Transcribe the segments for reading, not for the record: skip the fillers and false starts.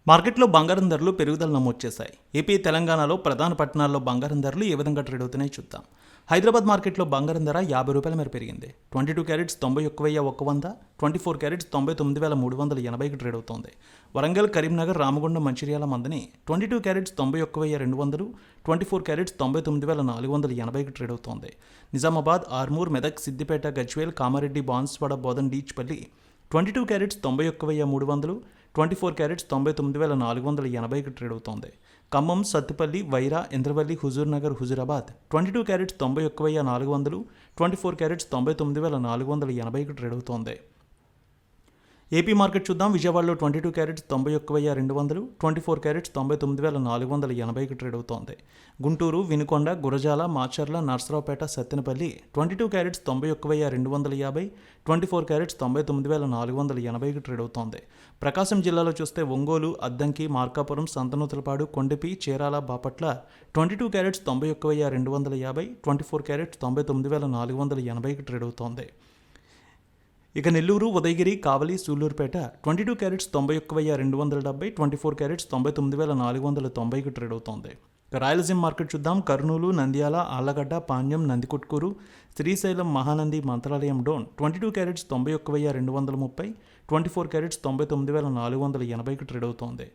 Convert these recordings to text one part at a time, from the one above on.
మార్కెట్లో బంగారం ధరలు పెరుగుదల నమోదు చేశాయి. ఏపీ, తెలంగాణలో ప్రధాన పట్టణాల్లో బంగారం ధరలు ఏ విధంగా ట్రేడ్ అవుతున్నాయో చూద్దాం. హైదరాబాద్ మార్కెట్లో బంగారం ధర ₹50 మేర పెరిగింది. 22 క్యారెట్స్ 91,100, 24 క్యారెట్స్ 99,380కి ట్రేడ్ అవుతోంది. వరంగల్, కరీంనగర్, రామగుండం, మంచిర్యాల మందని 22 క్యారెట్స్ 91,200, 24 క్యారెట్స్ 99,480కి ట్రేడ్ అవుతోంది. నిజామాబాద్, ఆర్మూర్, మెదక్, సిద్దిపేట, గజ్వేల్, కామారెడ్డి, బాన్స్వాడ, బోధన్, డీచ్పల్లి 22 క్యారెట్స్ 91,300, 24 క్యారెట్స్ 99,480కి ట్రేడ్ అవుతోంది. Khammam, Sathupally, Wyra, Indravalli, Huzurnagar, Huzurabad 22 carats 91,400, 24 carats 99,480కి ట్రేడ్ అవుతోంది. ఏపీ మార్కెట్ చూద్దాం. విజయవాడలో 22 క్యారెట్స్ 91,200, 24 క్యారెట్స్ 99,480కి ట్రేడ్ అవుతోంది. గుంటూరు, వినుకొండ, గురజాల, మాచర్ల, నర్సరావుపేట, సత్తెనపల్లి 22 క్యారెట్స్ 91,250, 24 క్యారెట్స్ 99,480కి ట్రేడ్ అవుతోంది. ప్రకాశం జిల్లాలో చూస్తే ఒంగోలు, అద్దంకి, మార్కాపురం, సంతనూతలపాడు, కొండపి, చీరాల, బాపట్ల 22 క్యారెట్స్ 91,250, 24 క్యారెట్స్ 99,480కి ట్రేడ్ అవుతోంది. ఇక నెల్లూరు, ఉదయగిరి, కావలి, సూళ్లూరుపేట 22 క్యారెట్స్ 91,270, 24 క్యారెట్స్ 99,490కి ట్రేడ్ అవుతోంది. ఇక రాయలసీమ మార్కెట్ చూద్దాం. కర్నూలు, నంద్యాల, ఆళ్లగడ్డ, పాణ్యం, నందికొట్కూరు, శ్రీశైలం, మహానంది, మంత్రాలయం డోన్ 22 క్యారెట్స్ 91,230, 24 క్యారెట్స్ 99,480కి ట్రేడ్ అవుతోంది.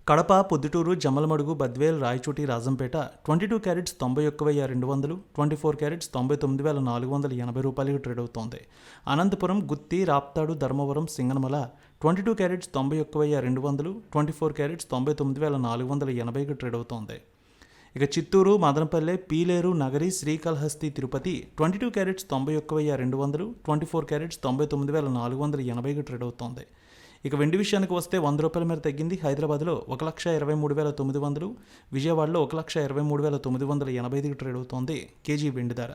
Kadapa, Proddatur, Jammalamadugu, Badvel, Rayachoti, Rajampet 22 carats 91,200, 24 carats 99,480 trade అవుతోంది. అనంతపురం, గుత్తి, రాప్తాడు, ధర్మవరం, సింగనమల 22 క్యారెట్స్ 91,200, 24 క్యారెట్స్ 99,480కి ట్రేడ్ అవుతోంది. ఇక చిత్తూరు, మదనపల్లె, పీలేరు, నగరి, శ్రీకాళహస్తి, తిరుపతి 22 క్యారెట్స్ 91,200, 24 క్యారెట్స్ 99,480కి ట్రేడ్ అవుతోంది. ఇక వెండి విషయానికి వస్తే ₹100 మేర తగ్గింది. హైదరాబాద్లో 1,23,900, విజయవాడలో 1,23,985కి ట్రేడ్ అవుతోంది కేజీ వెండి ధర.